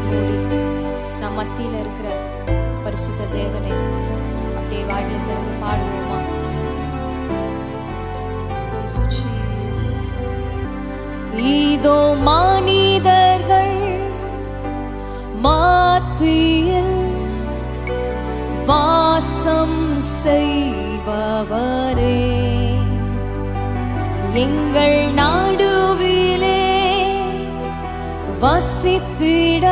மூடி நம் மத்தியில் இருக்கிற பரிசுத்த தேவனை அப்படியே வாயிலை திறந்து பாடுவோமா? இதோ மனிதர்கள் மத்தியில் வாசம் செய்பவரே, எங்கள் நடுவிலே வசித்திட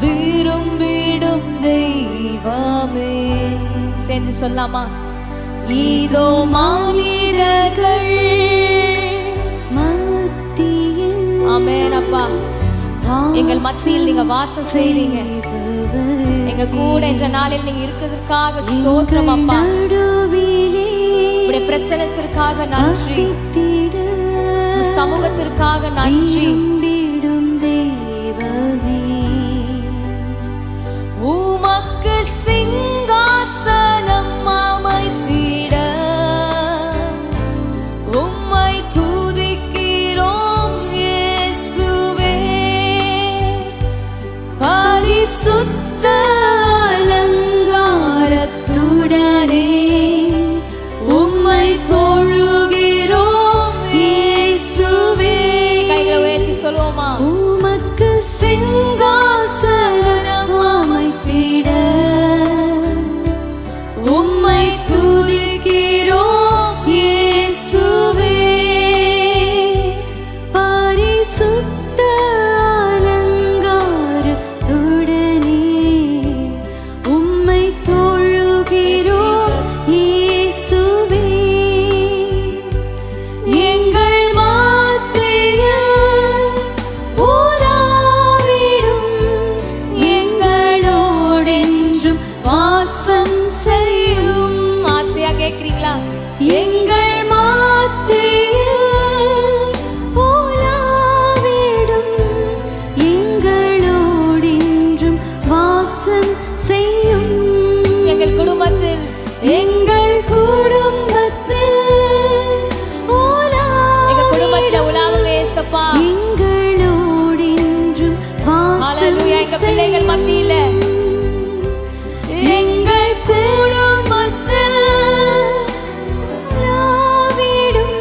விரும்பிடும் தெய்வமே. சேர்ந்து சொல்லாமா? இதோ மனிதர்கள் மத்தியில். ஆமென் அப்பா, எங்கள் மத்தியில் நீங்க வாசம் செய்றீங்க. எங்க கூட என்ற நாளில் நீங்க இருக்கிறதுக்காக ஸ்தோத்திரம் அப்பா. உடைய பிரசன்னத்திற்காக நன்றி, சமூகத்திற்காக நன்றி. உமக்கு சிங்காசனம் அமைத்திட உம்மை துதிக்கிறோம் இயேசுவே. பரிசுத்த அலங்காரத்துடனே உம்மை தொழுகிறோம் இயேசுவே. கைகளை உயர்த்தி சொல்லுவோமா? உமக்கு சிங்காசனம் அமைத்திட உம்மை துதிக்கிறோம் இயேசுவே. பரிசுத்த அலங்காரத்துடனே உம்மை தொழுகிறோம் இயேசுவே. எங்கள் மத்தியில் உலாவிடும் எங்களோடென்றும் வாசம் செய்யும். ஆசையா கேட்கிறீங்களா? எங்கள் மத்தியில் உலாவிடும் எங்களோடென்றும் வாசம் செய்யும். எங்கள் குடும்பத்தில் எங்கள் குடும்பத்தில் எங்க குடும்பத்துல உலாவுங்க ஏசப்பா. எங்களோடென்றும் வாசம் எங்க பிள்ளைகள் மத்தியில எங்கள் குடும்பத்தில் உலாவிடும்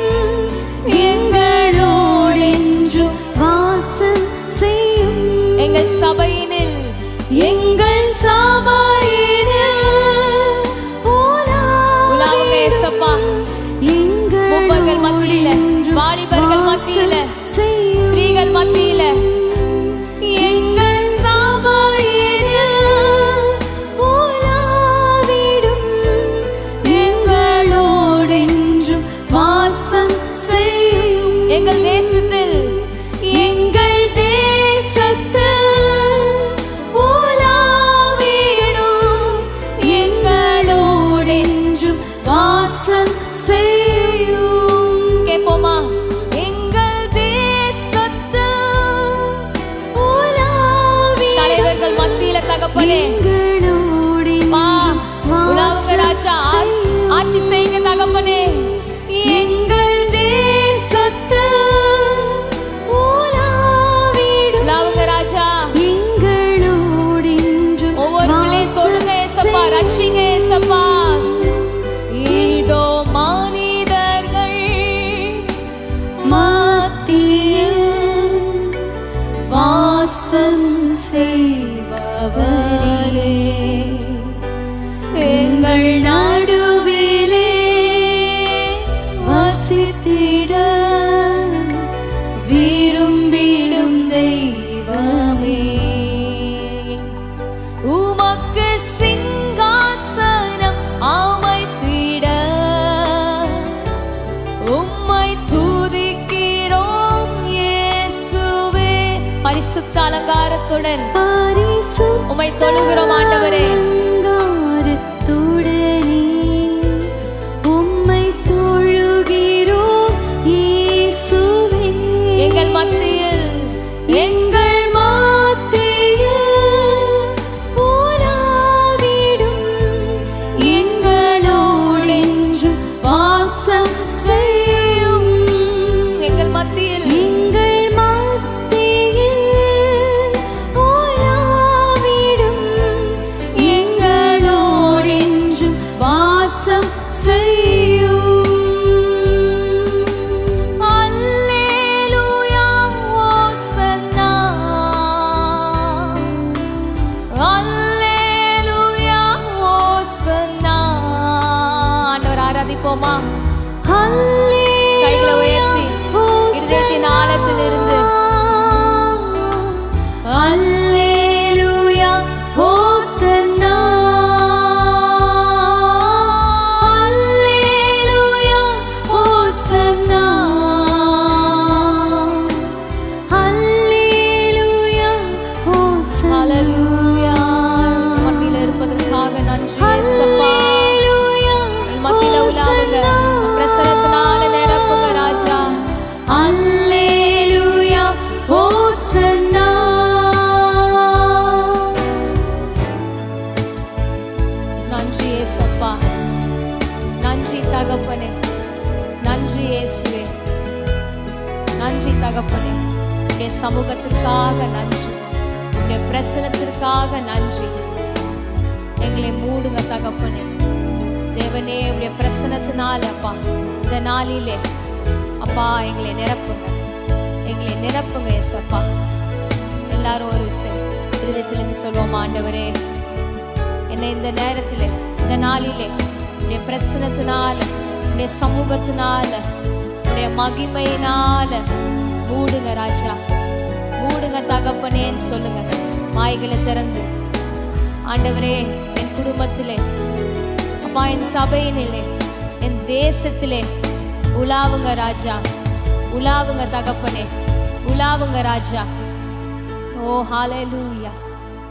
எங்களோடென்றும் வாசம் செய்யும். எங்கள் சபையினில் எங்கள் சபையினில் உலாவுங்க ஏசப்பா. மூப்பர்கள் மத்தியில, வாலிபர்கள் மத்தியில, ஸ்ரீகள் மத்தியில எங்கள் சபையினில் உலாவிடும் எங்களோடென்றும் வாசம் செய்யும். எங்கள் தேசத்தில் எங்கள் தேசத்தில் உலாவிடும் எங்களோடென்றும் வாசம் செய்யும். கேட்போமா? எங்கள் தேசத்தில் உலாவிடும் தலைவர்கள் மத்தியில தகப்பனே உலாவுங்க ராஜா, ஆட்சி செய்யுங்க தகப்பனே. எங்கள் தேசத்தில் உலாவுங்க ராஜா, எங்களோடென்றும் ஒவ்வொரு பிள்ளையை தொடுங்க ஏசப்பா, ரட்சிங்க ஏசப்பா. இதோ மனிதர்கள் மத்தியில் வாசம் செய்பவரே, எங்கள் நடுவிலே வசித்திட விரும்பிடும் தெய்வமே. உமக்கு சிங்காசனம் அமைத்திட உம்மை துதிக்கிறோம் இயேசுவே. பரிசுத்த அலங்காரத்துடன் உம்மை தொழுகிறோம் ஆண்டவரே. எங்கள் மத்தியில் எங்கள் மத்தியில் உலாவிடும் எங்களோடென்றும் வாசம் செய்யும். எங்கள் மத்தியில் சொல்லுவோமா? கைகளை உயர்த்தி இருதயத்தின் ஆழத்திலிருந்து அல்லேலூயா ஹோசன்னா அல்லேலூயா ஹோசன்னா அல்லேலூயா ஹோசன்னா ஹalleluya. மத்தியில இருப்பதற்காக நன்றி இயேசப்பா. மத்தியில உலாவுங்க, பிரசன்னத்தினால நிரப்புங்க ராஜா. அல்லேலூயா ஹோசன்னா. நன்றி இயேசப்பா, நன்றி தகப்பனே, நன்றி இயேசுவே, நன்றி தகப்பனே. உடைய சமூகத்திற்காக நன்றி, உடைய பிரசன்னத்திற்காக நன்றி. எங்களை மூடுங்க தகப்பனே. தேவனே, உடைய பிரசன்னத்தினால அப்பா இந்த நாளிலே அப்பா எங்களை நிரப்புங்க, எங்களை நிரப்புங்க ஏசப்பா. எல்லாரும் ஒரு இருதயத்திலிருந்து சொல்லுவோம், ஆண்டவரே என்னை இந்த நேரத்தில் இந்த நாளிலே உடைய பிரசன்னத்தினால, உடைய சமூகத்தினால, உடைய மகிமையினால மூடுங்க ராஜா, மூடுங்க தகப்பனேன்னு சொல்லுங்க. வாய்களை திறந்து ஆண்டவரே என் குடும்பத்திலே அப்பா, என் சபையினிலே, என் தேசத்திலே உலாவுங்க ராஜா, உலாவுங்க தகப்பனே, உலாவுங்க ராஜா. ஓ ஹalleluya,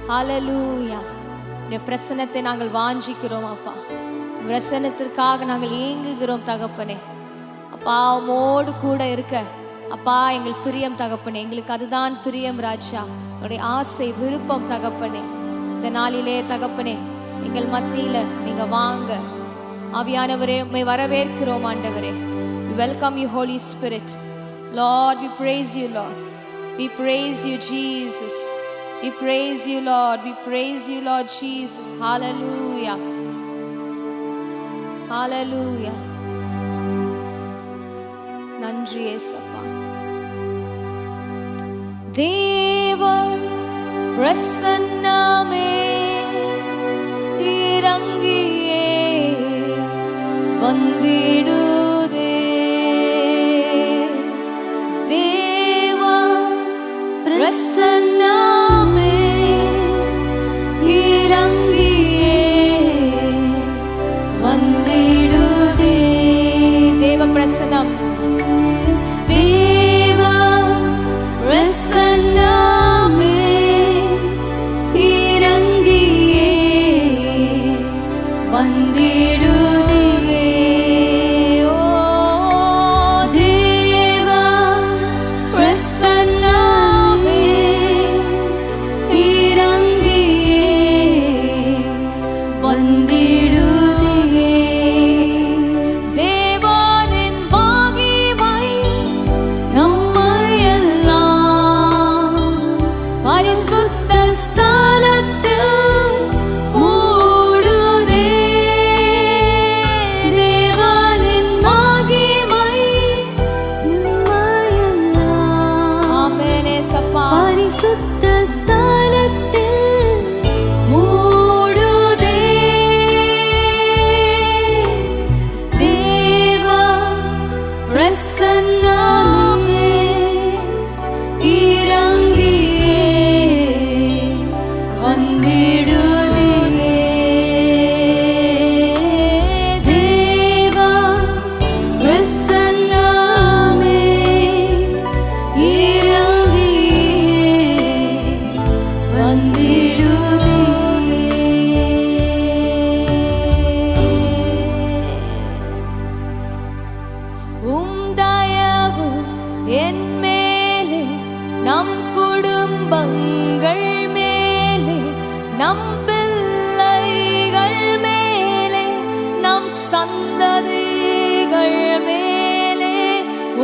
ஹalleluya. உடைய பிரசன்னத்தை நாங்கள் வாஞ்சிக்கிறோம் அப்பா, பிரசன்னத்திற்காக நாங்கள் ஏங்குகிறோம் தகப்பனே. அப்பா உம்மோடு கூட இருக்க அப்பா எங்கள் பிரியம் தகப்பனே, எங்களுக்கு அதுதான் பிரியம் ராஜா. உடைய ஆசை விருப்பம் தகப்பனே. இந்த நாளிலே தகப்பனே எங்கள் மத்தியில நீங்க வாங்க. ஆவியானவரே உம்மை வரவேற்கிறோம் ஆண்டவரே. We welcome you Holy Spirit. Lord, we praise you Lord. We praise you Jesus. We praise you Lord. We praise you Lord Jesus. Hallelujah. Hallelujah. நன்றி இயேசப்பா. தேவ பிரசன்னமே இறங்கியே வந்திடுதே. தேவ பிரசன்னமே இறங்கியே வந்திடுதே. தேவ பிரசன்னம், தேவ பிரசன்னமே இறங்கியே வந்திடுதே. ஓ தேவ பிரசன்னமே இறங்கியே வந்திடுதே. தேவனின் மகிமை நம்மையெல்லாம் பரிசுத்த ஸ்தலத்தில் மூடுதே. தேவனின் மகிமை நம்மையெல்லாம் ஆமென் ஏசப்பா பரிசுத்த ஸ்தலத்தில் மூடுதே. தேவ பிரசன்னமே இறங்கியே வந்திடுதே. தேவ பிரசன்னமே இறங்கியே வந்திடுதே. உம் தயவு என் மேலே, நம் குடும்பங்கள் மேலே, நம் பிள்ளைகள் மேலே, நம் சந்ததிகள் மேலே,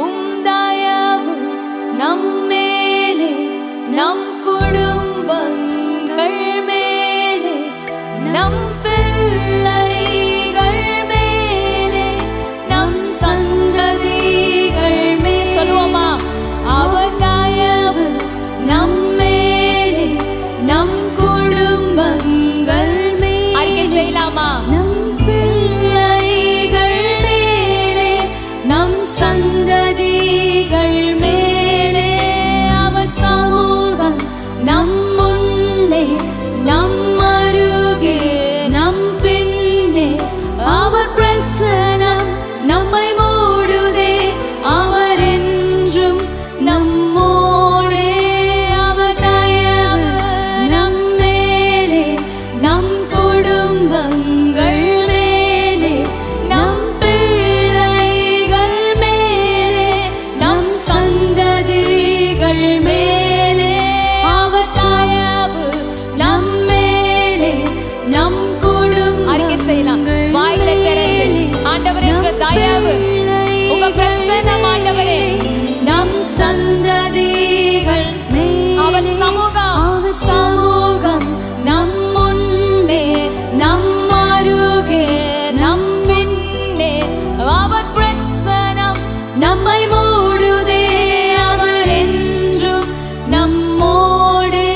உம் தயவு நம் மேலே, நம் குடும்பங்கள் மேலே, நம் பிள்ளைகள் மேலே, நம் சந்ததிகள் மேலே. சொல்லுவோமா? அவர் தயவு நம் மேலே, நம் குடும்பங்கள் மேலே. அறிக்கை செய்யலாமா? நம் பிள்ளைகள் மேலே, தயவு, உங்க பிரசன்னம் ஆண்டவரே, நம் சந்ததிகள் அவர் சமூகம் நம் முன்னே, நம் அருகே, நம் பின்னே, அவர் பிரசன்னம் நம்மை மூடுதே, அவர் என்றும் நம்மோடே.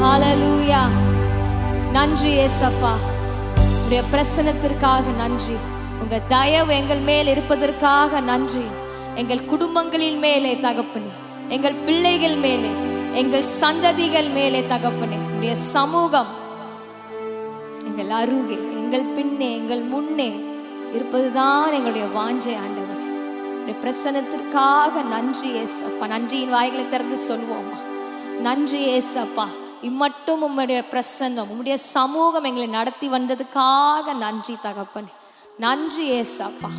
ஹல்லேலூயா. நன்றி ஏசப்பா, உடைய பிரசன்னத்திற்காக நன்றி. உங்க தயவு எங்கள் மேல் இருப்பதற்காக நன்றி. எங்கள் குடும்பங்களின் மேலே தகப்பனே, எங்கள் பிள்ளைகள் மேலே, எங்கள் சந்ததிகள் மேலே தகப்பனே, உடைய சமூகம் எங்கள் அருகே, எங்கள் பின்னே, எங்கள் முன்னே இருப்பதுதான் எங்களுடைய வாஞ்சை ஆண்டவர். உடைய பிரசன்னத்திற்காக நன்றி ஏசப்பா. நன்றியின் வாய்களை திறந்து சொல்வோமா? நன்றி ஏசப்பா, இம்மட்டும் உம்முடைய பிரசன்னம், உம்முடைய சமூகம் எங்களை நடத்தி வந்ததுக்காக நன்றி தகப்பனே. நன்றி ஏசப்பா,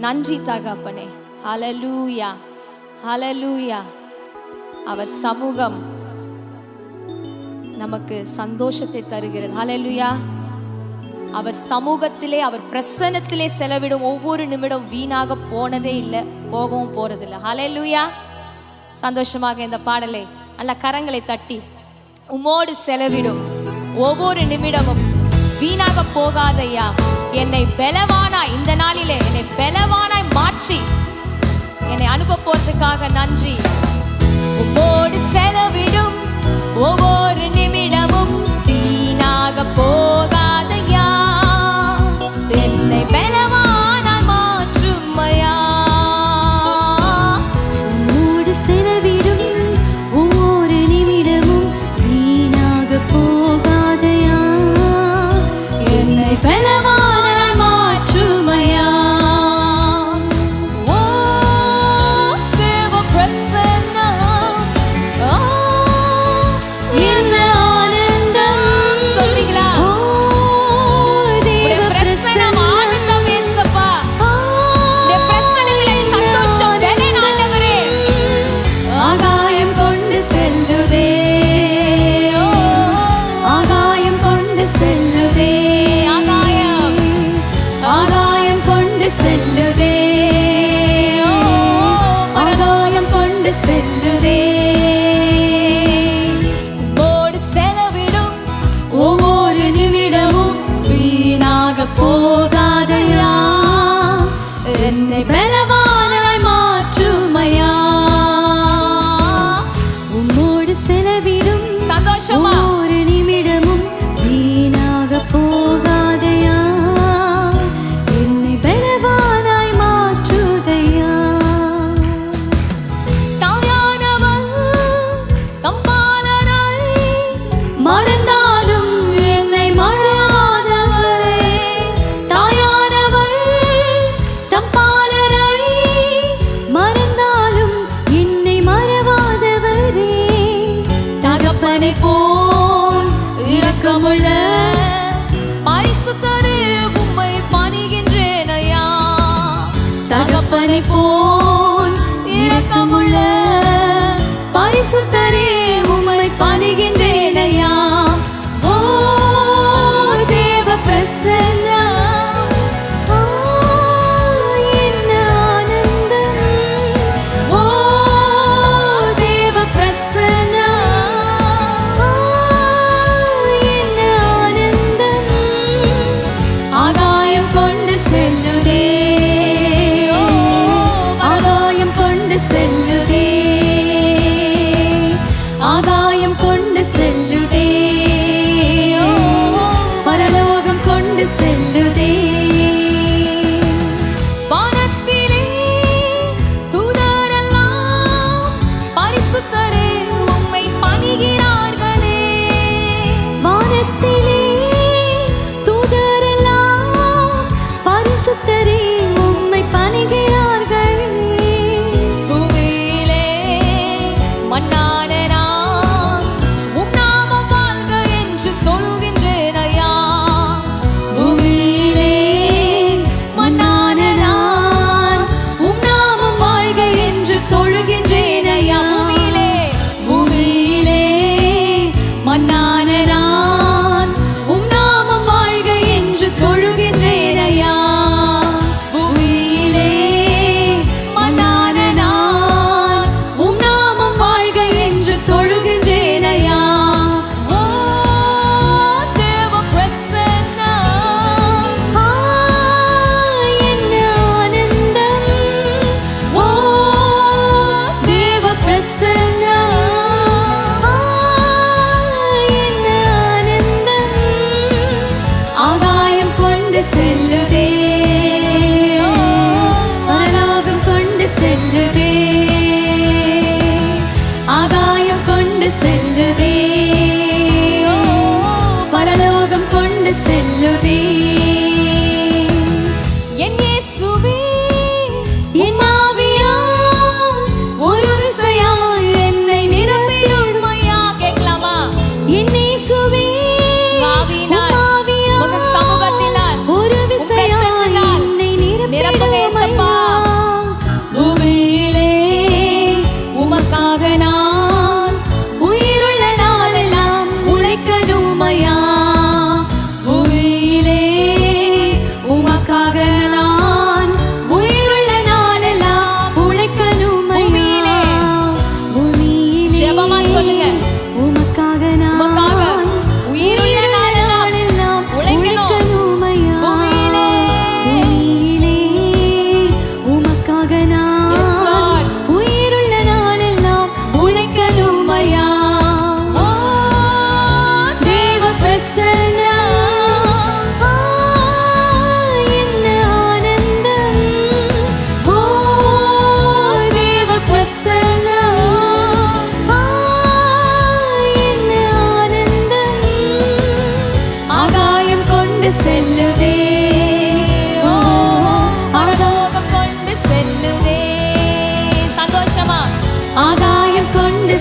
நன்றி தகப்பனே. ஹல்லேலூயா, ஹல்லேலூயா. அவர் சமூகம் நமக்கு சந்தோஷத்தை தருகிறது. ஹல்லேலூயா. அவர் சமூகத்திலே, அவர் பிரசன்னத்திலே செலவிடும் ஒவ்வொரு நிமிடம் வீணாக போனதே இல்லை, போகவும் போறதில்லை. ஹல்லேலூயா. சந்தோஷமாக இந்த பாடலை நல்ல கரங்களை தட்டி, உம்மோடு செலவிடும் ஒவ்வொரு நிமிடமும் வீணாக போகாதையா, என்னை பலவானாய், இந்த நாளிலே என்னை பலவானாய் மாற்றி என்னை அனுப்ப போறதுக்காக நன்றி. உம்மோடு செலவிடும் ஒவ்வொரு நிமிடமும் வீணாக போகாதையா, என்னை பலவானாய் மாற்றுமையா. உம்மோடு செலவிடும் ஒவ்வொரு நிமிடமும் வீணாக போகாதையா, என்னை பலவானாய் மாற்றுமையா. ஓ தேவ பிரசன்னம், ஓ என்ன ஆனந்தம். சொல்றீங்களா? உடைய பிரசன்னம் ஆனந்தம் ஏசப்பா. உடைய பிரசன்னத்திலே சந்தோஷம் வேலைன் ஆண்டவரே. ஆகாயம் கொண்டு செல்லுதே, ஓ ஆகாயம் கொண்டு செல்லுதே, ஆகாயம், ஆகாயம் கொண்டு செல்லுதே, ஓ ஆகாயம் கொண்டு செல்லுதே. உம்மோடு செலவிடும் ஒவ்வொரு நிமிடமும் வீணாக போகாதையா, என்னை பலவானாய் மாற்றுமையா. உம்மோடு செலவிடும் சந்தோஷமா ஒவ்வொரு நிமிடமும் வீணாக போகாதையா, என்னை பலவானாய் மாற்றுதையா. தாயானவள் தம் பாலனை மறந்தாலும் என்னை மறவாதவரே, தாயானவள் தம் பாலனை மறந்தாலும் என்னை மறவாதவரே, தகப்பனை போல் இரக்கமுள்ள பரிசுத்தரே உம்மை பணிகின்றேன் ஐயா. தகப்பனை போல் இரக்கமுள்ள பரிசுத்தரே உம்மை பணிகின்றேன் ஐயா. ஓ தேவ பிரசன்னம், ஆ, என்ன ஆனந்தம். ஓ தேவ பிரசன்னம், ஆ, என்ன ஆனந்தம். ஆகாயம் கொண்டு செல்லுதே, ஓ ஆகாயம் கொண்டு செல்லுதே,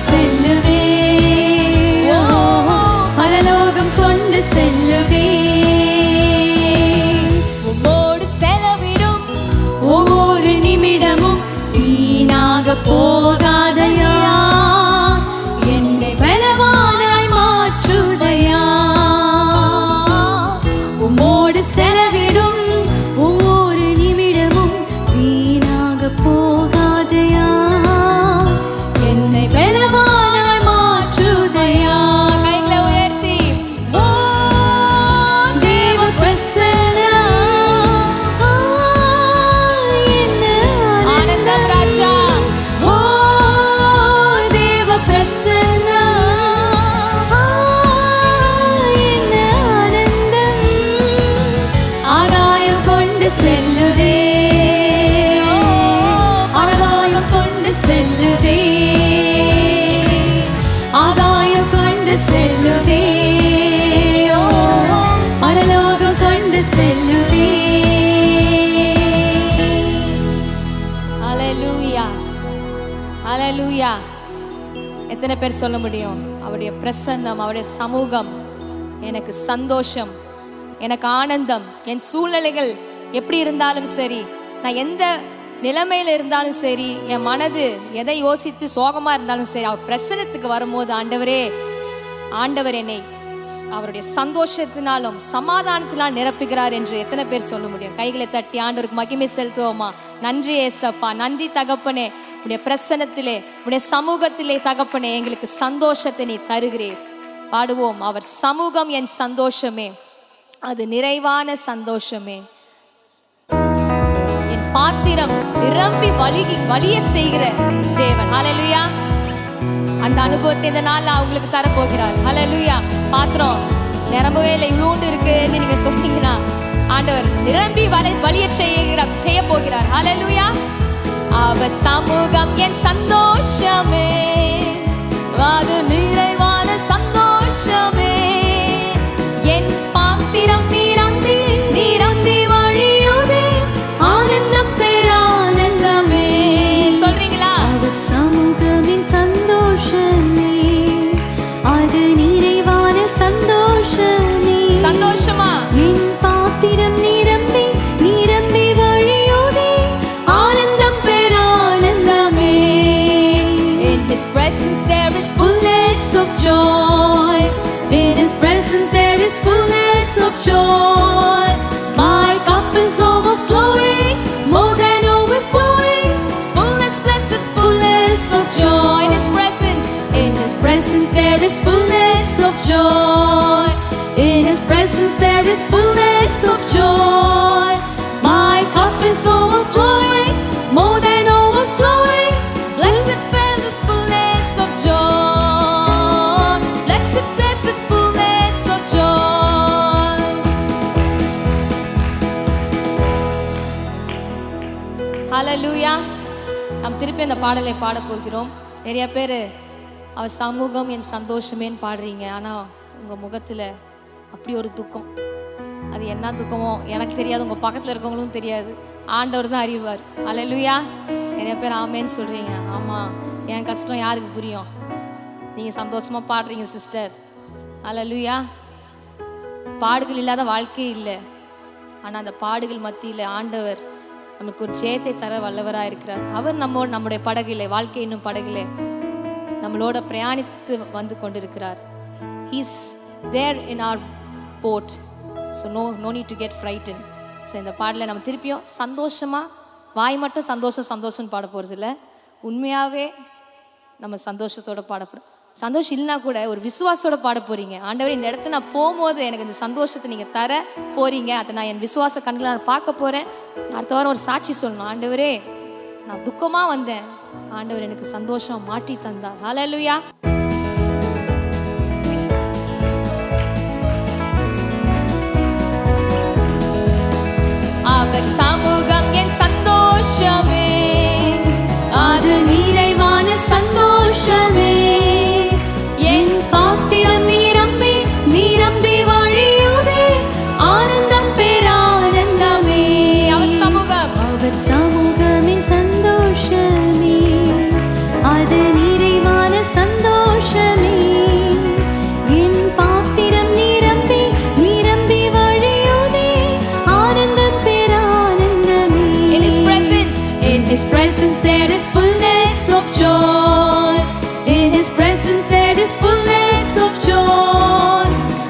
செல்லுதே, பரலோகம் கொண்டு செல்லுதே. உம்மோடு செலவிடும் ஒவ்வொரு நிமிடமும் வீணாக போகாதையா, என்னை பலவானாய் மாற்றுதையா. உம்மோடு செலவிடும் ஒவ்வொரு நிமிடமும் வீணாக போகாதையா, என்னை பலவானாய் மாற்றுதையா. கைகளை உயர்த்தி ஓ தேவ பிரசன்னம், என்ன ஆனந்தம் ராஜா. ஓ தேவ பிரசன்னம், என்ன ஆனந்தம். ஆகாயம் கொண்டு செல்லுதே, ஆகாயம் கொண்டு செல்லுதே, ஆகாயம் கொண்டு செல்லுதே, பரலோகம் கொண்டு செல்லுதே. ஹல்லேலூயா, ஹல்லேலூயா. எத்தனை பேர் சொல்ல முடியும் அவருடைய பிரசன்னம், அவருடைய சமூகம் எனக்கு சந்தோஷம், எனக்கு ஆனந்தம். என் சூழ்நிலைகள் எப்படி இருந்தாலும் சரி, நான் எந்த நிலைமையில இருந்தாலும் சரி, என் மனது எதை யோசித்து சோகமா இருந்தாலும் சரி, அவர் பிரசன்னத்துக்கு வரும்போது ஆண்டவர் என்னை அவருடைய சந்தோஷத்தினாலும் சமாதானத்தினால் நிரப்புகிறார் என்று எத்தனை பேர் சொல்ல முடியும்? கைகளை தட்டி ஆண்டவருக்கு மகிமை செலுத்துவோமா? நன்றி ஏசப்பா, நன்றி தகப்பனே, உடைய பிரசன்னத்திலே உடைய சமூகத்திலே தகப்பனே எங்களுக்கு சந்தோஷத்தை நீ தருகிறீர். பாடுவோம், அவர் சமூகம் என் சந்தோஷமே, அது நிறைவான சந்தோஷமே. என் பாத்திரம் நிரம்பி வழிய செய்கிற தேவன். ஹல்லேலூயா. அந்த அனுபவத்தை இந்த நாள்ல அவங்களுக்கு தரப்போகிறார். ஹல்லேலூயா. பாத்திரம் நிரம்பவே இல்லை, இவ்வளோண்டு இருக்குன்னு நீங்க சொன்னீங்கன்னா ஆண்டவர் நிரம்பி வழிய செய்ய போகிறார். ஹல்லேலூயா. அவர் சமூகம் என் சந்தோஷமே, அது நிறைவான சந்தோஷமே. என் பாத்திரம் நிரம்பி நிரம்பி வழியுதே, ஆனந்தம் பேரானந்தமே. சொல்றீங்களா? அவர் சமூகமின் சந்தோஷமே, அது நிறைவான சந்தோஷமே. சந்தோஷமா? என் பாத்திரம் நிரம்பி நிரம்பி வழியுதே, ஆனந்தம் பேரானந்தமே. In His presence there is fullness of joy. In His presence there is fullness of joy. My cup is overflowing, more than overflowing. Fullness, blessed fullness of joy. In His presence, In His presence there is fullness of joy. In His presence there is fullness of joy. My cup is overflowing, more than overflowing. blessed fullness of joy. Blessed, blessed fullness of joy. ஹல்லேலூயா. நாம் திருப்பி அந்த பாடலை பாட போகிறோம். நிறைய பேர் அவர் சமூகம் என் சந்தோஷமேன்னு பாடுறீங்க, ஆனால் உங்கள் முகத்தில் அப்படி ஒரு துக்கம். அது என்ன துக்கமோ எனக்கு தெரியாது, உங்கள் பக்கத்தில் இருக்கவங்களும் தெரியாது, ஆண்டவர் தான் அறிவார். ஹல்லேலூயா. நிறைய பேர் ஆமேன்னு சொல்கிறீங்க. ஆமாம், என் கஷ்டம் யாருக்கு புரியும்? நீங்கள் சந்தோஷமாக பாடுறீங்க சிஸ்டர். ஹல்லேலூயா. பாடுகள் இல்லாத வாழ்க்கையே இல்லை. ஆனால் அந்த பாடுகள் மத்தியில் ஆண்டவர் நமக்கு ஒரு ஜெயத்தை தர வல்லவராக இருக்கிறார். அவர் நம்முடைய படகிலே, வாழ்க்கை இன்னும் படகிலே நம்மளோட பிரயாணித்து வந்து கொண்டிருக்கிறார். He's there in our boat. So no need to get frightened. So இந்த பாடலை நம்ம திருப்பியும் சந்தோஷமாக, வாய் மட்டும் சந்தோஷம் சந்தோஷம்னு பாட போகிறது இல்லை, உண்மையாகவே நம்ம சந்தோஷத்தோடு பாட போகிறோம். சந்தோஷம் இல்லைனா கூட ஒரு விசுவாசத்தோட பாட போகிறீங்க. ஆண்டவர், இந்த இடத்துல நான் போகும்போது எனக்கு இந்த சந்தோஷத்தை நீங்கள் தர போகிறீங்க, அதை நான் என் விசுவாச கண்களை நான் பார்க்க போகிறேன். நான் அடுத்த வாரம் ஒரு சாட்சி சொல்லணும். ஆண்டவரே, நான் துக்கமாக வந்தேன், ஆண்டவர் எனக்கு சந்தோஷம் மாற்றி தந்தார். ஹல்லேலூயா. அவர் சமூகம் என் சந்தோஷமே, அது நிறைவான சந்தோஷமே. என் பாத்திரம் நிரம்பி நிரம்பி வழியுதே, ஆனந்தம் பேரானந்தமே. அவர் சமூகம், அவர் சமூகமின் சந்தோஷமே, அது நிறைவான சந்தோஷமே. there is fullness of joy. In His presence there is fullness of joy.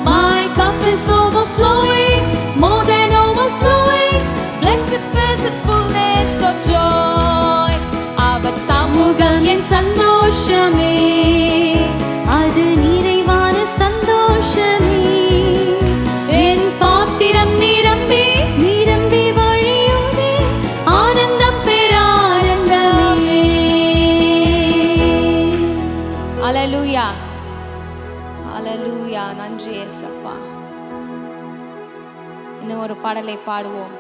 My cup is overflowing, more than overflowing. Blessed, blessed fullness of joy. அவர் சமூகம் என் சந்தோஷமே, அது நிறைவான சந்தோஷமே. என் பாத்திரம் நிரம்பி நிரம்பி வழியுதே ஆனந்தம் பேரானந்தமே. ஹalleluya ஹalleluya. நன்றி இயேசப்பா. இன்னும் ஒரு பாடலை பாடுவோம்.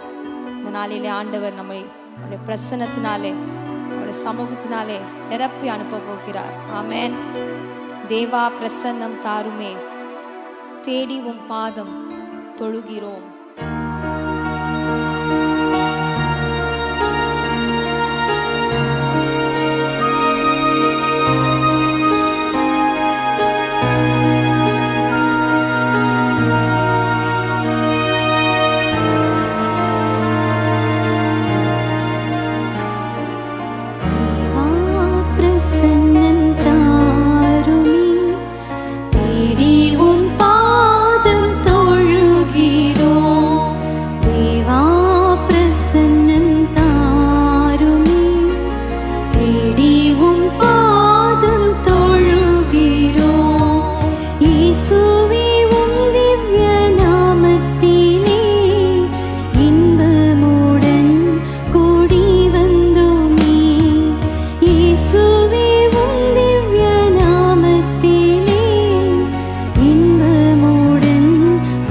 இந்த நாளிலே ஆண்டவர் நம்மை அவருடைய பிரசன்னத்தினாலே அவருடைய சமூகத்தினாலே நிரப்பி அனுப்ப போகிறார். ஆமென். தேவா பிரசன்னம் தாருமே, தேடி உம் பாதம் தொழுகிறோம். தேவா பிரசன்னம் தாருமே, தேடி உம் பாதம் தொழுகிறோம். தேவா பிரசன்னம் தாருமே, தேடி உம் பாதம் தொழுகிறோம். இயேசுவே உம் திவ்ய நாமத்திலே இன்பமுடன் கூடி வந்தோமே. இயேசுவே உம் திவ்ய நாமத்திலே இன்பமுடன்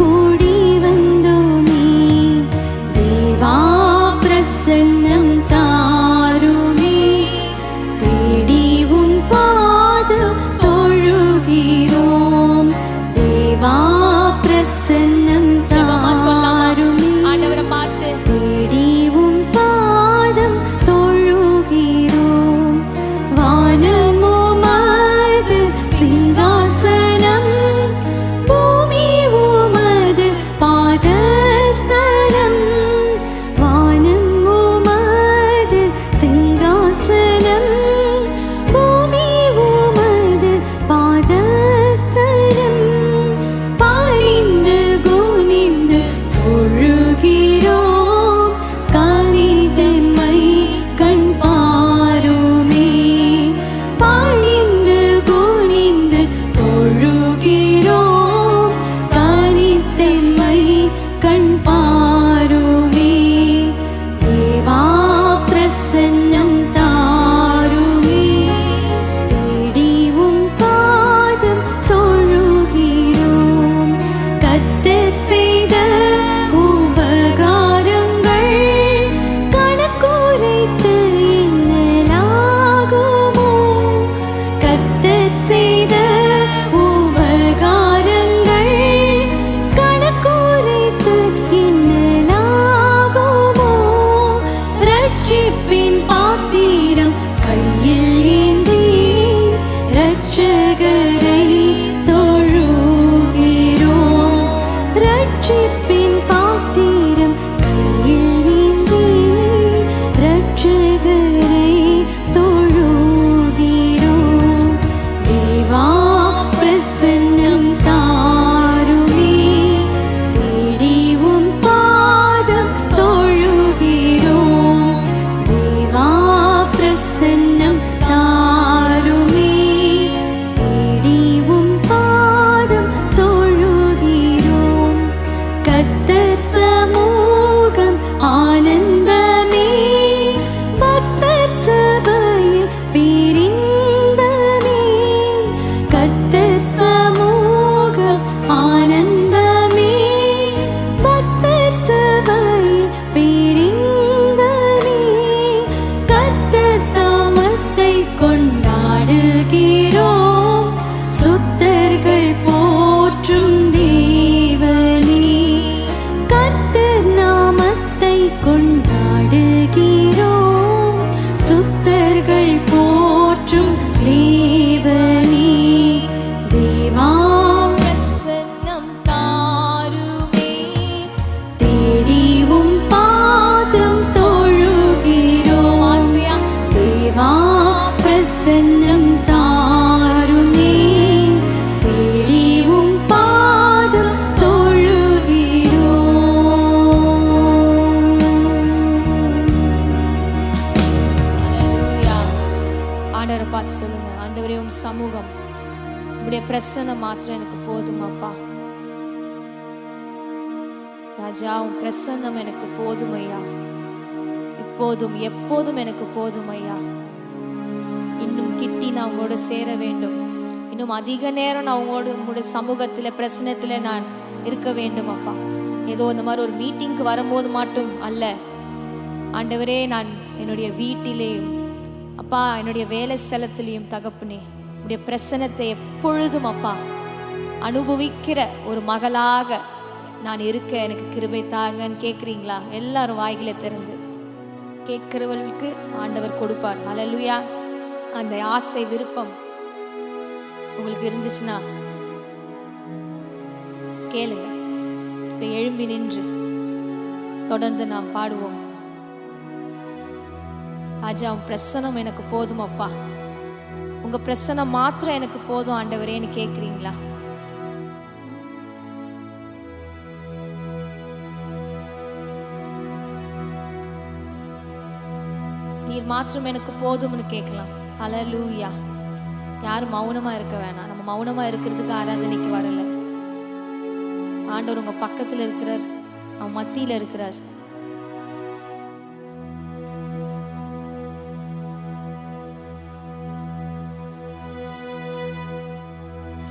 கூடி வந்தோமே. தேவா பிரசன்னம் தாருமே, தேடி பிரசன்னம் தாருமே தேடி உம் பாதம் தொழுகிறோம். ஹல்லேலூயா. ஆண்டவரை பார்த்து சொல்லுங்க, ஆண்டவரே உம் சமூகம், உம்முடைய பிரசன்னம் மாத்திரம் எனக்கு போதும் அப்பா. ராஜா உம் பிரசன்னம் எனக்கு போதும் ஐயா, இப்போதும் எப்போதும் எனக்கு போதும் ஐயா. இன்னும் கிட்டி நான் உங்களோட சேர வேண்டும், இன்னும் அதிக நேரம் நான் உங்களுடைய சமூகத்தில் பிரசனத்தில் நான் இருக்க வேண்டும் அப்பா. ஏதோ இந்த மாதிரி ஒரு மீட்டிங்க்கு வரும்போது மட்டும் அல்ல ஆண்டவரே, நான் என்னுடைய வீட்டிலேயும் அப்பா, என்னுடைய வேலை ஸ்தலத்திலையும் தகப்பனே, உடைய பிரசனத்தை எப்பொழுதும் அப்பா அனுபவிக்கிற ஒரு மகளாக நான் இருக்க எனக்கு கிருபை தாங்கன்னு கேட்குறீங்களா? எல்லாரும் வாய்களை திறந்து கேட்கிறவர்களுக்கு ஆண்டவர் கொடுப்பார். ஹல்லேலூயா. அந்த ஆசை விருப்பம் உங்களுக்கு இருந்துச்சுன்னா கேளுங்க. எழும்பி நின்று தொடர்ந்து நாம் பாடுவோம். ராஜா உன் பிரசனம் எனக்கு போதும் அப்பா, உங்க பிரசனம் மாத்திரம் எனக்கு போதும் ஆண்டவரேன்னு கேட்குறீங்களா? நீர் மாத்திரம் எனக்கு போதும்னு கேட்கலாம். ஹல்லேலூயா. யாரும் மௌனமா இருக்க வேணாம். நம்ம மௌனமா இருக்கிறதுக்கு ஆராதனைக்கு வரல. ஆண்டவர் உங்க பக்கத்துல இருக்கிறார், அவன் மத்தியில இருக்கிறார்.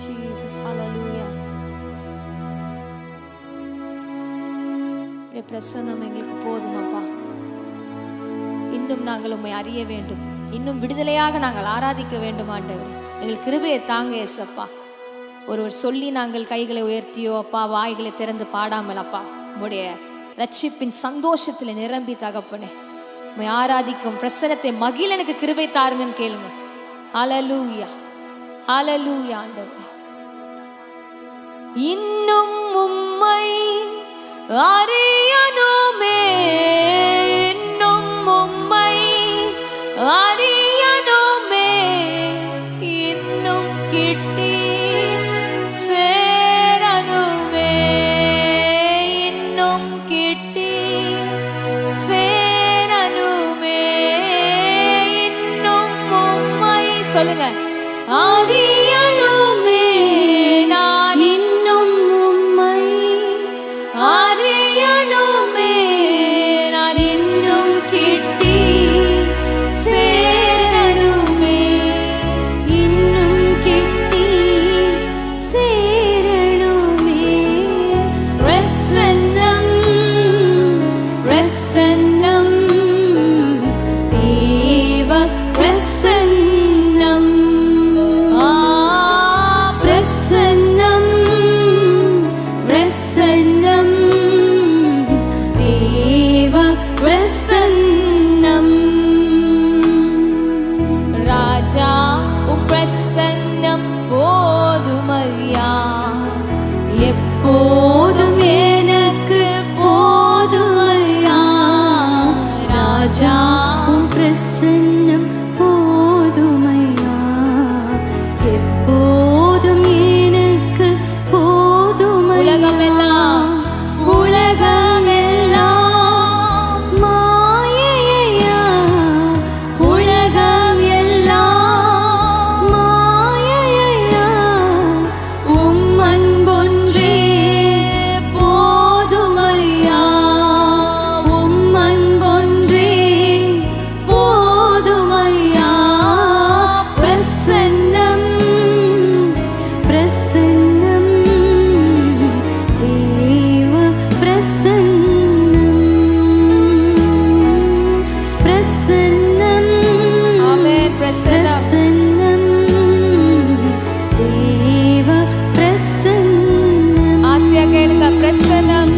ஜீசஸ், ஹல்லேலூயா. பிரசன்னம் எங்களுக்கு போதும் அப்பா. இன்னும் நாங்கள் உம்மை அறிய வேண்டும், இன்னும் விடுதலையாக நாங்கள் ஆராதிக்க வேண்டும் ஆண்டவர். எங்களுக்கு கிருபையை தாங்க ஏசப்பா. ஒருவர் சொல்லி நாங்கள் கைகளை உயர்த்தியோ அப்பா, வாய்களை திறந்து பாடாமல் அப்பா, உம்முடைய ரட்சிப்பின் சந்தோஷத்தில் நிரம்பி தகப்பனே உம்மை ஆராதிக்கும் பிரசனத்தை மகிழ எனக்கு கிருபை தாருங்கன்னு கேளுங்க. ஹல்லேலூயா, ஹல்லேலூயா. ஆண்டவர் இன்னும் உம்மை அறியணுமே, இன்னும் உம்மை அறியணுமே, இன்னும் கிட்டி சேரணுமே, இன்னும் கிட்டி சேரணுமே, இன்னும் உம்மை சொல்லுங்க அறியணுமே, நான் இன்னும் உம்மை அறியணுமே, நான் இன்னும் கிட்டி சேரணுமே, இன்னும் கிட்டி சேரணுமே. பிரசன்னம் பிரசன்னம் தேவ பிரசன்னம், பிரசன்னம் பிரசன்னம் தேவ பிரசன்னம். ராஜா உம் பிரசன்னம் போதுமையா, எப்போதும் எனக்கு போதுமையா. ராஜா உம் பிரசன்னம் போதுமையா, எப்போதும் எனக்கு போதுமையா. உலகமெல்லாம் உலகமெல்லாம் மாயையா, உலகம் எல்லாம் மாயையா, உம் அன்பொன்றே போதுமையா, உம் அன்பொன்றே போதுமையா. பிரசன்னம் பிரசன்னம் தேவ பிரசன்னம், பிரசன்னம் ஆமென். பிரசன்னம் பிரசன்னம் தேவ பிரசன்னம். ஆசையா கேளுங்க. பிரசன்னம்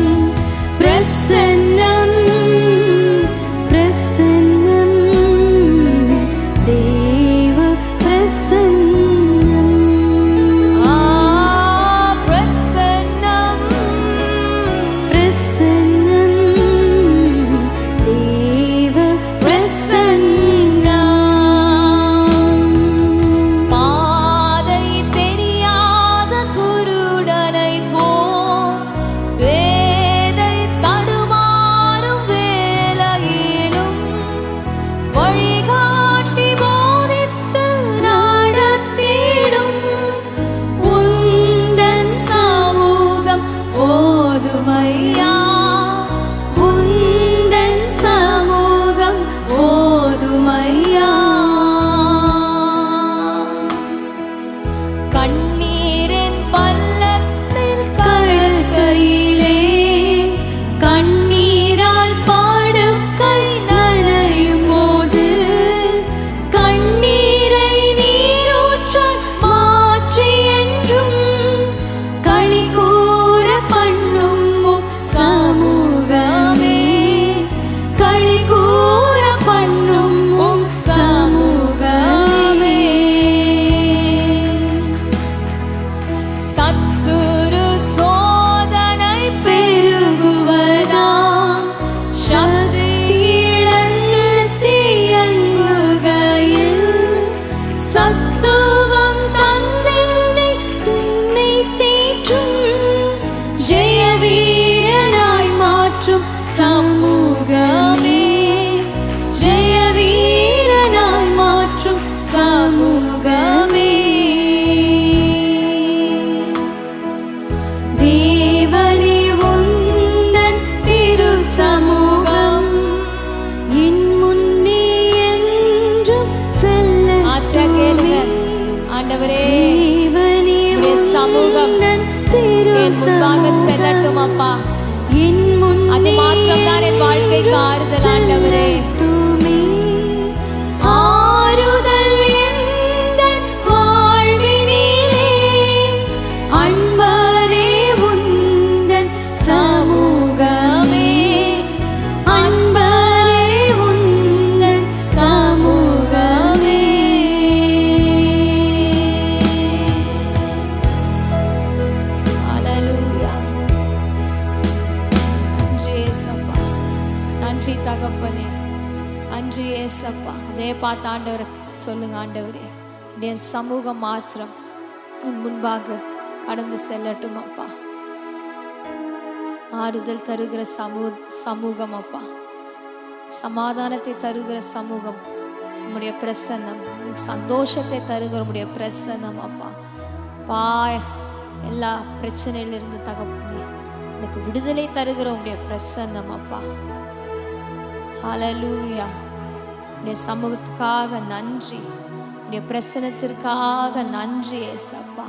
பிரசன்னம் பிரசன்னம் தேவ பிரசன்னம். பிரசன்னம் பிரசன்னம் தேவ பிரசன்னம் கடைசியா கேளுங்க. ஆண்டவரே, உம்முடைய சமூகம் என் முன்பாக செல்லட்டும் அப்பா. அது மாத்திரம் தான் என் வாழ்க்கைக்கு ஆறுதல். ஆண்டவரே, ஆறுதல் எந்தன் வாழ்வினிலே, அன்பரே உந்தன் சமூகமே, அன்பரே உந்தன் சமூகமே. ஹல்லேலூயா. நன்றி இயேசப்பா, நன்றி தகப்பனே, நன்றி இயேசப்பா. அப்படியே பார்த்து ஆண்டவரை சொல்லுங்க. ஆண்டவரே, உடைய சமூகம் மாத்திரம் உன் முன்பாக கடந்து செல்லட்டும் அப்பா. ஆறுதல் தருகிற சமூகம் அப்பா, சமாதானத்தை தருகிற சமூகம் உம்முடைய பிரசன்னம், சந்தோஷத்தை தருகிற உம்முடைய பிரசன்னம் அப்பா. எல்லா பிரச்சனையிலிருந்து தகப்பனே எனக்கு விடுதலை தருகிற உம்முடைய பிரசன்னம் அப்பா. ஹல்லேலூயா. உடைய சமூகத்துக்காக நன்றி, உடைய பிரசன்னத்திற்காக நன்றி ஏசப்பா.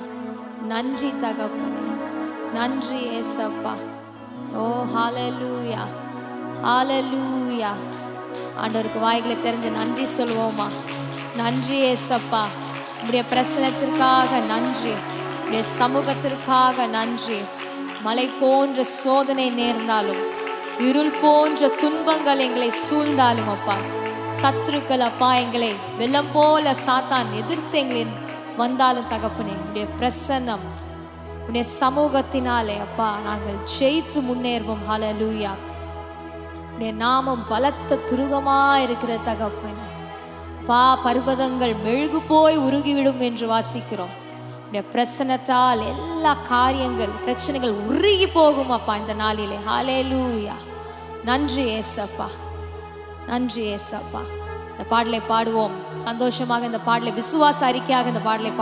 நன்றி தகப்பனே, நன்றி ஏசப்பா. ஓ ஹல்லேலூயா, ஹல்லேலூயா. ஆண்டவருக்கு வாய்களை திறந்து நன்றி சொல்வோமா? நன்றி ஏசப்பா, உடைய பிரசன்னத்திற்காக நன்றி, உடைய சமூகத்திற்காக நன்றி. மலை போன்ற சோதனை நேர்ந்தாலும், இருள் போன்ற துன்பங்கள் எங்களை சூழ்ந்தாலும் அப்பா, சத்துருக்கள் அப்பா எங்களை வெள்ளம் போல சாத்தான் எதிர்த்து எங்களை வந்தாலும் தகப்பனே, உடைய பிரசன்னம், உடைய சமூகத்தினாலே அப்பா நாங்கள் ஜெயித்து முன்னேறுவோம். ஹல்லேலூயா. உடைய நாமம் பலத்த துருகமா இருக்கிற தகப்பனே பா, பர்வதங்கள் மெழுகு போய் உருகிவிடும் என்று வாசிக்கிறோம். உடைய பிரசன்னத்தால் எல்லா காரியங்கள் பிரச்சனைகள் உருகி போகும் அப்பா இந்த நாளிலே. ஹல்லேலூயா. நன்றி ஏசப்பா, நன்றி ஏசப்பா. இந்த பாடலை பாடுவோம் சந்தோஷமாக. இந்த பாடலை விசுவாச அறிக்கையாக இந்த பாடலை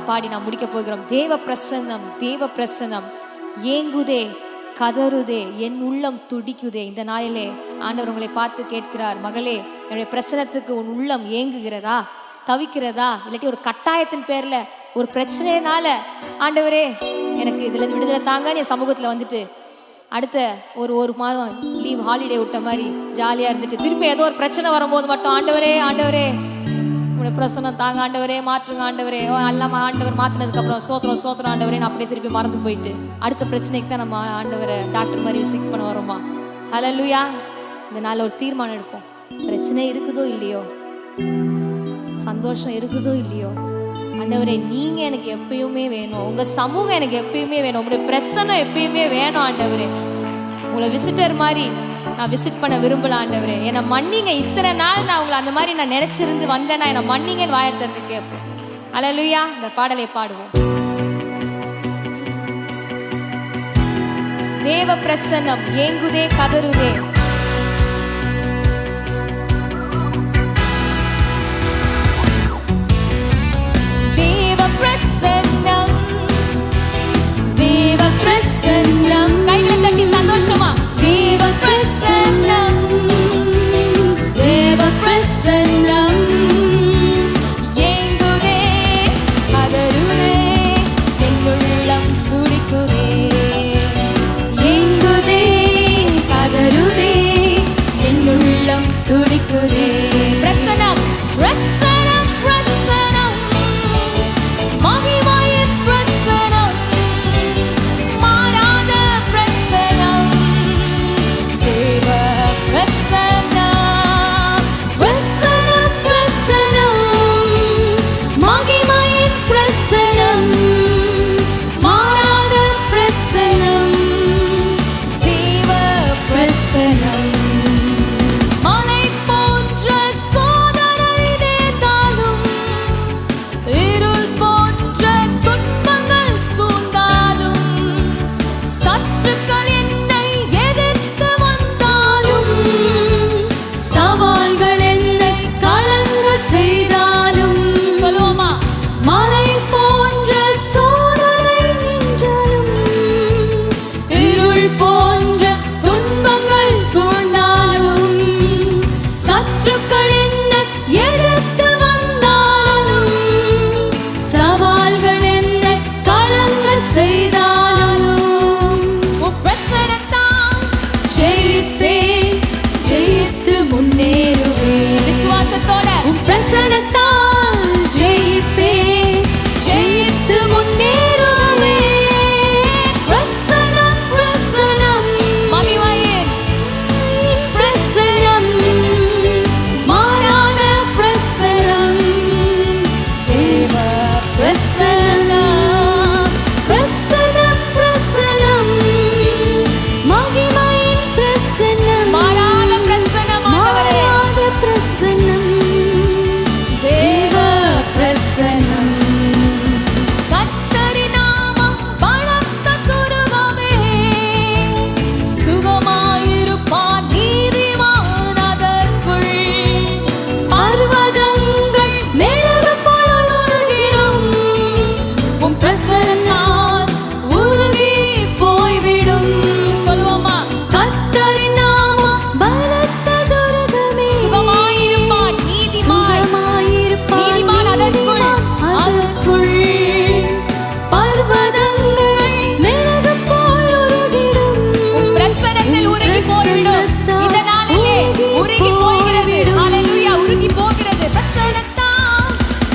பாடி நாம் முடிக்க போகிறோம். தேவ பிரசன்னம், தேவ பிரசன்னம் ஏங்குதே, கதறுதே, என் உள்ளம் துடிக்குதே. இந்த நாளிலே ஆண்டவர் உங்களை பார்த்து கேட்கிறார், மகளே, என்னுடைய பிரசனத்துக்கு உன் உள்ளம் ஏங்குகிறதா, தவிக்கிறதா? இல்லாட்டி ஒரு கட்டாயத்தின் பேர்ல, ஒரு பிரச்சனையினால ஆண்டவரே எனக்கு இதுல விடுதலை தாங்க என் சமூகத்துல வந்துட்டு அடுத்த ஒரு மாதம் லீவ் ஹாலிடே விட்ட மாதிரி ஜாலியா இருந்துட்டு திருப்பி ஏதோ ஒரு பிரச்சனை வரும்போது மட்டும் ஆண்டவரே ஆண்டவரே உங்களுடைய பிரசனம் தாங்க ஆண்டவரே, மாற்றுங்க ஆண்டவரே, எல்லாம் ஆண்டவர் மாற்றினதுக்கு அப்புறம் சோத்திரம் சோத்திரம் ஆண்டவரே அப்படியே திருப்பி மறந்து போயிட்டு அடுத்த பிரச்சனைக்கு தான் நம்ம ஆண்டவரை டாக்டர் மாதிரி விசிட் பண்ண வரோமா? ஹல்லேலூயா. இந்த நாள் ஒரு தீர்மானம் எடுப்போம். பிரச்சனை இருக்குதோ இல்லையோ, சந்தோஷம் இருக்குதோ இல்லையோ, ஆண்டவரே நீங்க எனக்கு எப்பயுமே வேணும், உங்க சமூகம் எனக்கு எப்பயுமே வேணும், உங்களுடைய பிரசன்னம் எப்பயுமே வேணும் ஆண்டவரே. உங்களை விசிட்டர் மாதிரி நான் விசிட் பண்ண விரும்பல ஆண்டவரே. என்னை மன்னிங்க, இத்தனை நாள் நான் உங்களை அந்த மாதிரி நான் நினைச்சிருந்து வந்தேன்னா என்னை மன்னிங்கன்னு வாயத்திற்கு கேட்போம். ஹல்லேலூயா. இந்த பாடலை பாடுவோம். தேவ பிரசன்னம் ஏங்குதே, கதறுதே. பிரசன்னம், தேவ பிரசன்னம். கைகளை தட்டி சந்தோஷமா. தேவ பிரசன்னம், தேவ பிரசன்னம் ஏங்குதே, கதறுதே, என் உள்ளம் துடிக்குதே. ஏங்குதே, கதறுதே,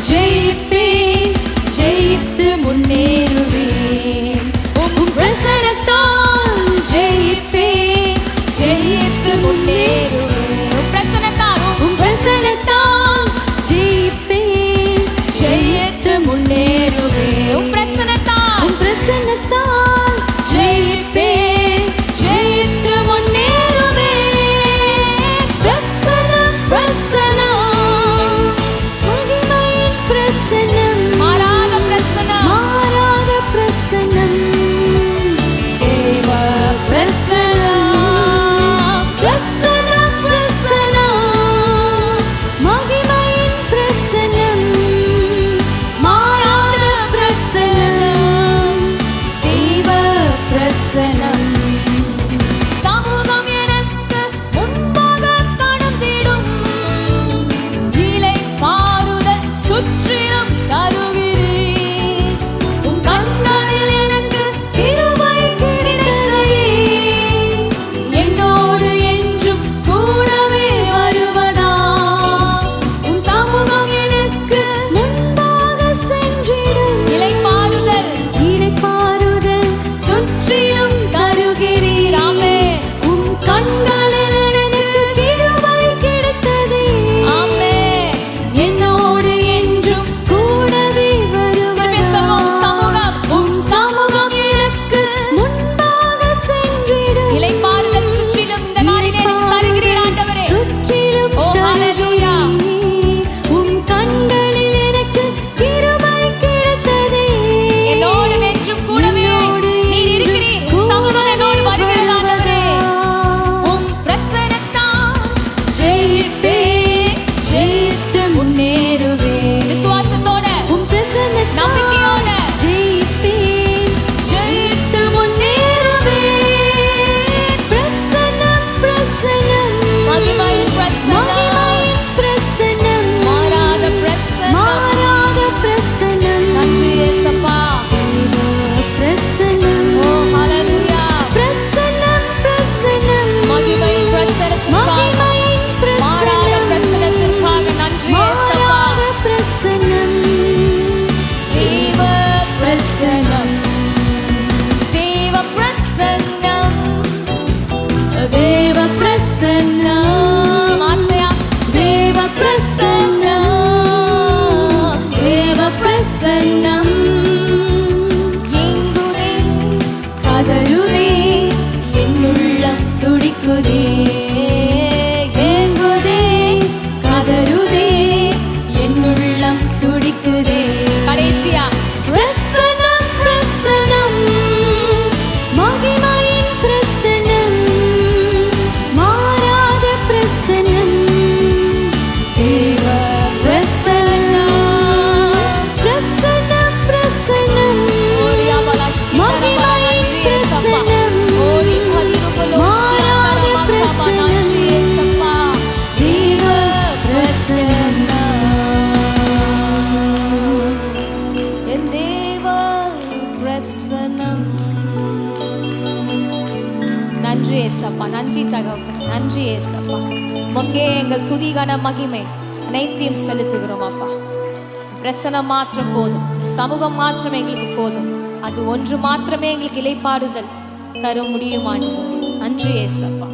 ஜெயிப்பேன், ஜெயித்து முன்னேறுவேன். உம் பிரசன்னத்தால் ஜெயிப்பேன், ஜெயித்து முன்னேறுவேன். உம் பிரசன்னத்தால், உம் பிரசன்னத்தால் ஜெயிப்பேன், ஜெயித்து முன்னேறுவேன். உம் பிரசன்னத்தால், உம் பிரசன்னத்தால் ஜெயிப்பேன், ஜெயித்து முன்னேறுவேன். பிரசன்னம், பிரசன்னம், மகிமையின் பிரசன்னம், மாறாத பிரசன்னம், மாறாத பிரசன்னம், தேவ பிரசன்னம், பிரசன்னம், பிரசன்னம், மகிமையின் பிரசன்னம், மாறாத பிரசன்னம், தேவ பிரசன்னம். சமூகம் எனக்கு முன்பாக கடந்திடும், இளைப்பாறுதல் சுற்றிலும் தருகிறீர். உம் கண்களில் எனக்கு கிருபை கிடைத்ததே, என்னோடு என்றும் கூடவே வருவதா. உம் சமூகம் எனக்கு முன்பாக சென்றிடும், இளைப்பாறுதல் இளைப்பாறுதல் சுற்றிலும் தருகிறீர். ஆமென். உம் கண்களில் எனக்கு கிருபை கிடைத்ததே, ஆமென். என்னோடு என்றும் கூடவே திருப்பி சொல்வோம். சமூகம், உம் சமூகம் எனக்கு முன்பாக சென்றிடும், இளைப்பாறுதல் சுற்றிலும் இந்த நாளிலே எனக்கு தருகிறீர் ஆண்டவரே. சுற்றிலும் ஓ, ஹalleluya. தருகிறீர். உம் கண்களில் எனக்கு கிருபை கிடைத்ததே, என்னோடு என்றும் கூடவே நீர் இருக்கிறீர். உம் சமூகம் என்னோடு வருகிறது ஆண்டவரே. உம் பிரசன்னத்தால் ஜெயிப்பேன், ஜெயித்து முன்னேறுவேன். விசுவாசத்தோட, உம் பிரசன்னத்தால் நம்பிக்கையோட ஜெயிப்பேன், ஜெயித்து முன்னேறுவேன். பிரசன்னம், பிரசன்னம், மகிமையின் பிரசன்னம், மகிமையின் பிரசன்னம், மாறாத பிரசன்னம். மாறாத பிரசன்னம், நன்றி இயேசப்பா. தேவ பிரசன்னம், ஓ, ஹalleluya. பிரசன்னம், பிரசன்னம், மகிமையின் பிரசன்னத்திற்காக, மகிமையின் மாறாத பிரசன்னம், பிரசன்னத்திற்காக நன்றி இயேசப்பா. மாறாத பிரசன்னம், தேவ பிரசன்னம், தேவ பிரசன்னம், தேவ பிரசன்னம். ஆசையா தேவ பிரசன்னம், தேவ பிரசன்னம். எங்குதே கதறுதே, என்னுள்ளம் துடிக்குதே. ஏங்குதே கதறுதே, என்னுள்ளம் துடிக்குதே. கடைசியா பிரசன்னம், பிரசன்னம், மகிமையின் பிரசன்னம், மாறாத பிரசன்னம், தேவ பிரசன்னம். பிரசன்னம், பிரசன்னம், ஓரியா பலாஷி தரமா. நன்றி இயேசப்பா. ஓரி கதிருபலோ மாறாத ஷியாந்தரமா. நன்றி இயேசப்பா. தேவ பிரசன்னம், என் தேவ பிரசன்னம். நன்றி ஏசப்பா, நன்றி தகப்பனே, நன்றி ஏசப்பா. உமக்கே எங்கள் துதிகான மகிமை அனைத்தையும் செலுத்துகிறோம் அப்பா. பிரசனம் மாத்திரம் போதும், சமூகம் மாத்திரம் எங்களுக்கு போதும். அது ஒன்று மாத்திரமே எங்களுக்கு இளைப்பாறுதல் தர முடியும் ஆண்டவரே. நன்றி ஏசப்பா.